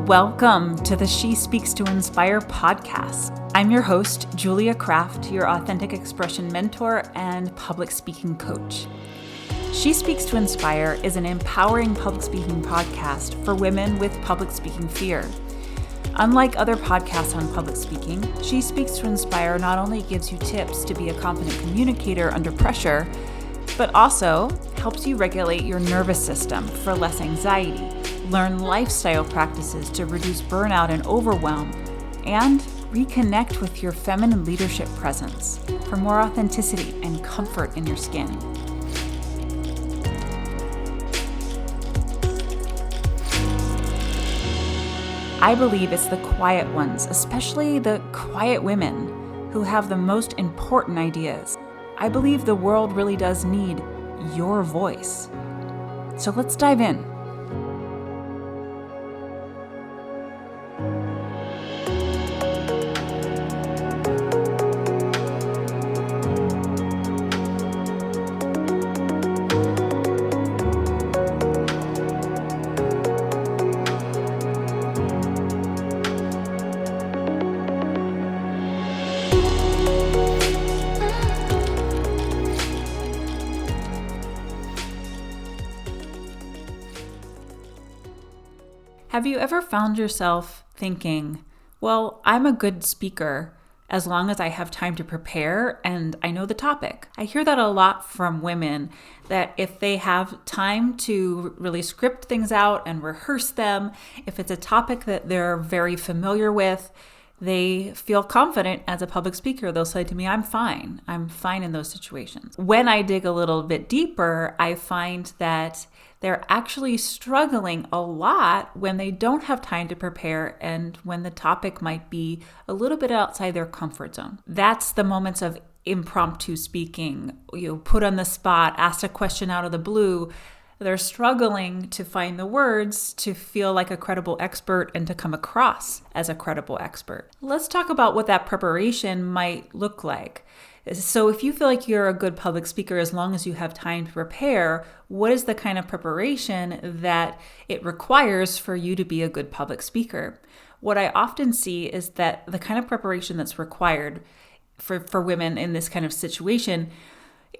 Welcome to the She Speaks to Inspire podcast. I'm your host, Julia Kraft, your authentic expression mentor and public speaking coach. She Speaks to Inspire is an empowering public speaking podcast for women with public speaking fear. Unlike other podcasts on public speaking, She Speaks to Inspire not only gives you tips to be a confident communicator under pressure, but also helps you regulate your nervous system for less anxiety, learn lifestyle practices to reduce burnout and overwhelm, and reconnect with your feminine leadership presence for more authenticity and comfort in your skin. I believe it's the quiet ones, especially the quiet women, who have the most important ideas. I believe the world really does need your voice. So let's dive in. Have you ever found yourself thinking, well, I'm a good speaker as long as I have time to prepare and I know the topic? I hear that a lot from women, that if they have time to really script things out and rehearse them, if it's a topic that they're very familiar with, they feel confident as a public speaker. They'll say to me, I'm fine in those situations. When I dig a little bit deeper, I find that they're actually struggling a lot when they don't have time to prepare and when the topic might be a little bit outside their comfort zone. That's the moments of impromptu speaking, put on the spot, asked a question out of the blue. They're struggling to find the words to feel like a credible expert and to come across as a credible expert. Let's talk about what that preparation might look like. So if you feel like you're a good public speaker as long as you have time to prepare, what is the kind of preparation that it requires for you to be a good public speaker? What I often see is that the kind of preparation that's required for women in this kind of situation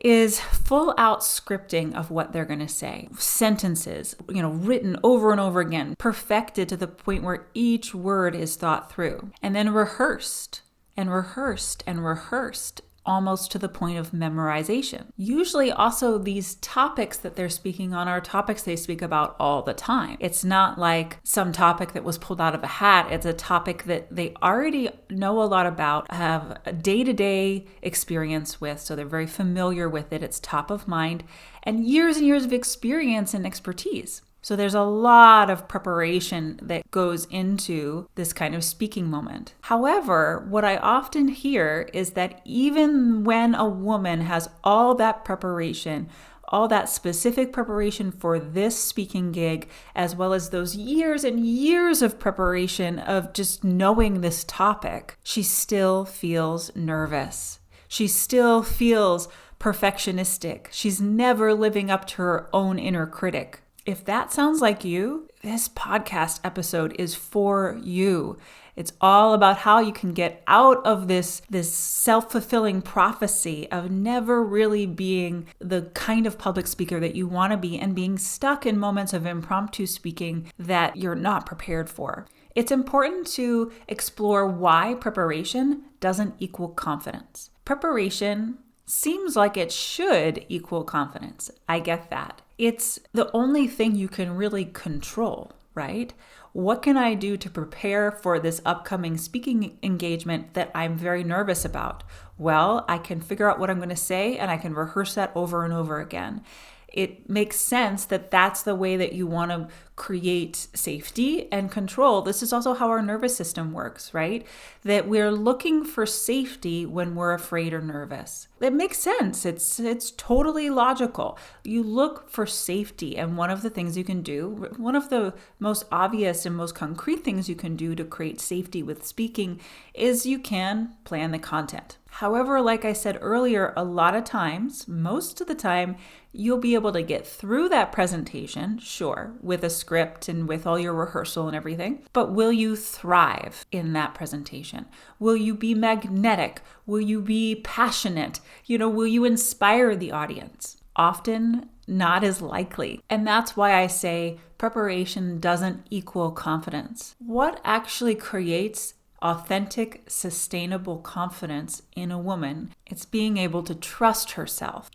is full out scripting of what they're going to say. Sentences, written over and over again, perfected to the point where each word is thought through, and then rehearsed and rehearsed and rehearsed, almost to the point of memorization. Usually also these topics that they're speaking on are topics they speak about all the time. It's not like some topic that was pulled out of a hat. It's a topic that they already know a lot about, have a day-to-day experience with, so they're very familiar with it. It's top of mind, and years of experience and expertise. So there's a lot of preparation that goes into this kind of speaking moment. However, what I often hear is that even when a woman has all that preparation, all that specific preparation for this speaking gig, as well as those years and years of preparation of just knowing this topic, she still feels nervous. She still feels perfectionistic. She's never living up to her own inner critic. If that sounds like you, this podcast episode is for you. It's all about how you can get out of this self-fulfilling prophecy of never really being the kind of public speaker that you want to be and being stuck in moments of impromptu speaking that you're not prepared for. It's important to explore why preparation doesn't equal confidence. Preparation seems like it should equal confidence. I get that. It's the only thing you can really control, right? What can I do to prepare for this upcoming speaking engagement that I'm very nervous about? Well, I can figure out what I'm going to say and I can rehearse that over and over again. It makes sense that that's the way that you want to create safety and control. This is also how our nervous system works, right? That we're looking for safety when we're afraid or nervous. It makes sense. It's totally logical. You look for safety, and one of the things you can do, one of the most obvious and most concrete things you can do to create safety with speaking is you can plan the content. However, like I said earlier, a lot of times, most of the time, you'll be able to get through that presentation, sure, with a script and with all your rehearsal and everything, but will you thrive in that presentation? Will you be magnetic? Will you be passionate? Will you inspire the audience? Often not as likely. And that's why I say preparation doesn't equal confidence. What actually creates authentic, sustainable confidence in a woman? It's being able to trust herself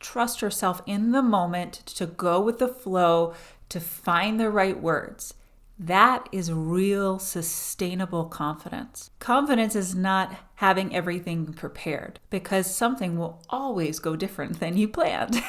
in the moment, to go with the flow, to find the right words. That is real sustainable confidence. Confidence is not having everything prepared, because something will always go different than you planned.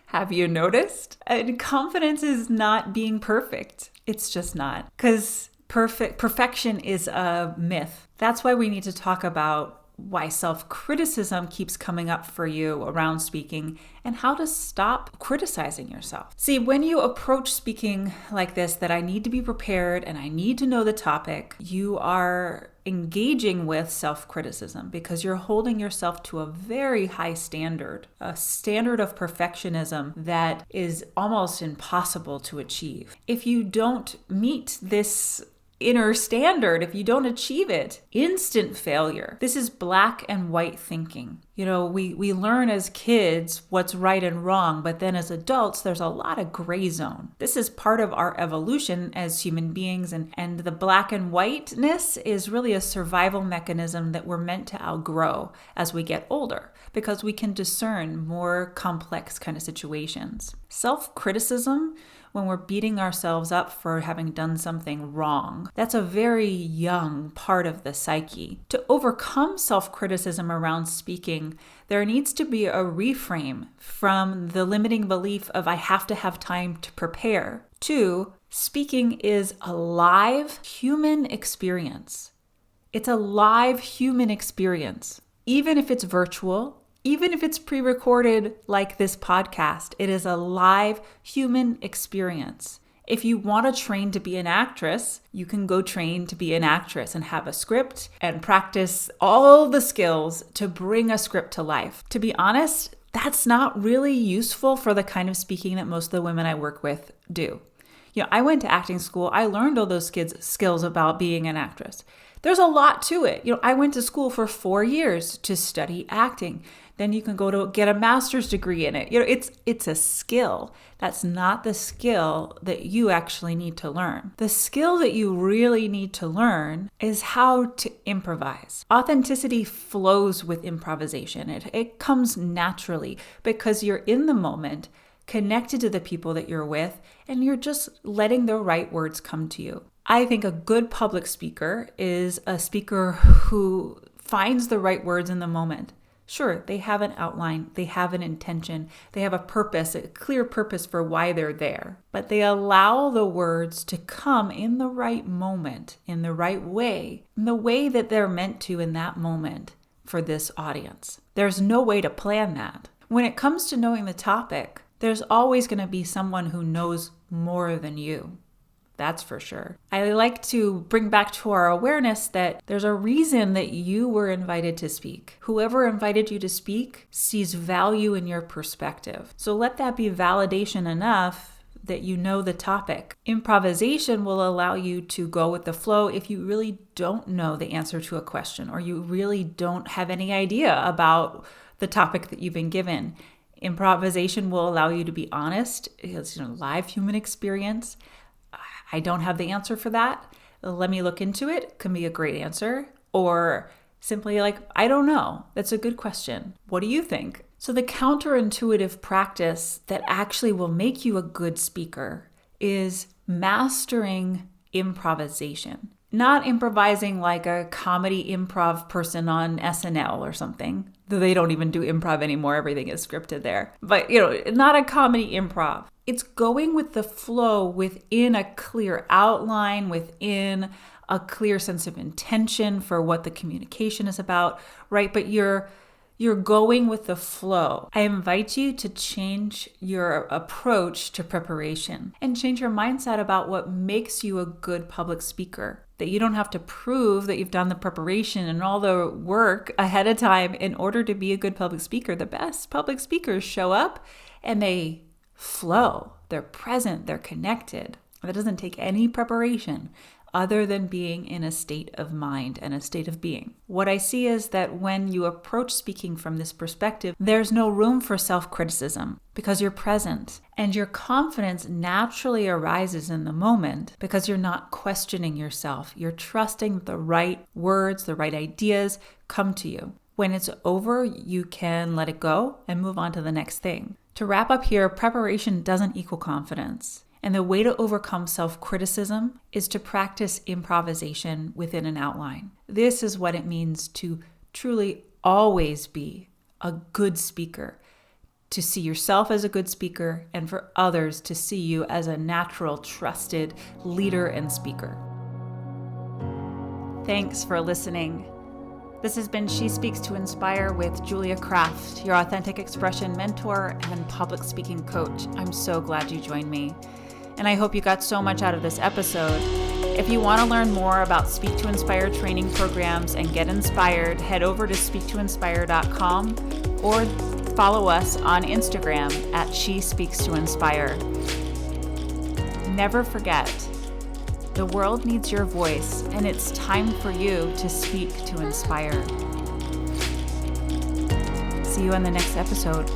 Have you noticed? And confidence is not being perfect. It's just not. Because perfection is a myth. That's why we need to talk about why self-criticism keeps coming up for you around speaking and how to stop criticizing yourself. See, when you approach speaking like this, that I need to be prepared and I need to know the topic, you are engaging with self-criticism because you're holding yourself to a very high standard, a standard of perfectionism that is almost impossible to achieve. If you don't meet this inner standard, if you don't achieve it, instant failure. This is black and white thinking. We learn as kids what's right and wrong, but then as adults, there's a lot of gray zone. This is part of our evolution as human beings, and the black and whiteness is really a survival mechanism that we're meant to outgrow as we get older, because we can discern more complex kind of situations. Self-criticism, when we're beating ourselves up for having done something wrong, that's a very young part of the psyche. To overcome self-criticism around speaking, there needs to be a reframe from the limiting belief of I have to have time to prepare to speaking is a live human experience. It's a live human experience. Even if it's virtual, even if it's pre-recorded like this podcast, it is a live human experience. If you want to train to be an actress, you can go train to be an actress and have a script and practice all the skills to bring a script to life. To be honest, that's not really useful for the kind of speaking that most of the women I work with do. I went to acting school. I learned all those skills about being an actress. There's a lot to it. I went to school for 4 years to study acting. Then you can go to get a master's degree in it. It's a skill. That's not the skill that you actually need to learn. The skill that you really need to learn is how to improvise. Authenticity flows with improvisation. It comes naturally because you're in the moment, connected to the people that you're with, and you're just letting the right words come to you. I think a good public speaker is a speaker who finds the right words in the moment. Sure, they have an outline, they have an intention, they have a purpose, a clear purpose for why they're there. But they allow the words to come in the right moment, in the right way, in the way that they're meant to in that moment for this audience. There's no way to plan that. When it comes to knowing the topic, there's always going to be someone who knows more than you. That's for sure. I like to bring back to our awareness that there's a reason that you were invited to speak. Whoever invited you to speak sees value in your perspective. So let that be validation enough that you know the topic. Improvisation will allow you to go with the flow if you really don't know the answer to a question or you really don't have any idea about the topic that you've been given. Improvisation will allow you to be honest. It's live human experience. I don't have the answer for that. Let me look into it. Can be a great answer. Or simply I don't know. That's a good question. What do you think? So the counterintuitive practice that actually will make you a good speaker is mastering improvisation. Not improvising like a comedy improv person on SNL or something. Though they don't even do improv anymore. Everything is scripted there. But, not a comedy improv. It's going with the flow within a clear outline, within a clear sense of intention for what the communication is about, right? But you're going with the flow. I invite you to change your approach to preparation and change your mindset about what makes you a good public speaker. that you don't have to prove that you've done the preparation and all the work ahead of time in order to be a good public speaker. The best public speakers show up and they flow. They're present, they're connected. That doesn't take any preparation other than being in a state of mind and a state of being. What I see is that when you approach speaking from this perspective, there's no room for self-criticism because you're present, and your confidence naturally arises in the moment because you're not questioning yourself. You're trusting the right words, the right ideas come to you. When it's over, you can let it go and move on to the next thing. To wrap up here, preparation doesn't equal confidence. And the way to overcome self-criticism is to practice improvisation within an outline. This is what it means to truly always be a good speaker, to see yourself as a good speaker, and for others to see you as a natural, trusted leader and speaker. Thanks for listening. This has been She Speaks to Inspire with Julia Kraft, your authentic expression mentor and public speaking coach. I'm so glad you joined me. And I hope you got so much out of this episode. If you want to learn more about Speak to Inspire training programs and get inspired, head over to speaktoinspire.com or follow us on Instagram at She Speaks to Inspire. Never forget, the world needs your voice, and it's time for you to speak to inspire. See you in the next episode.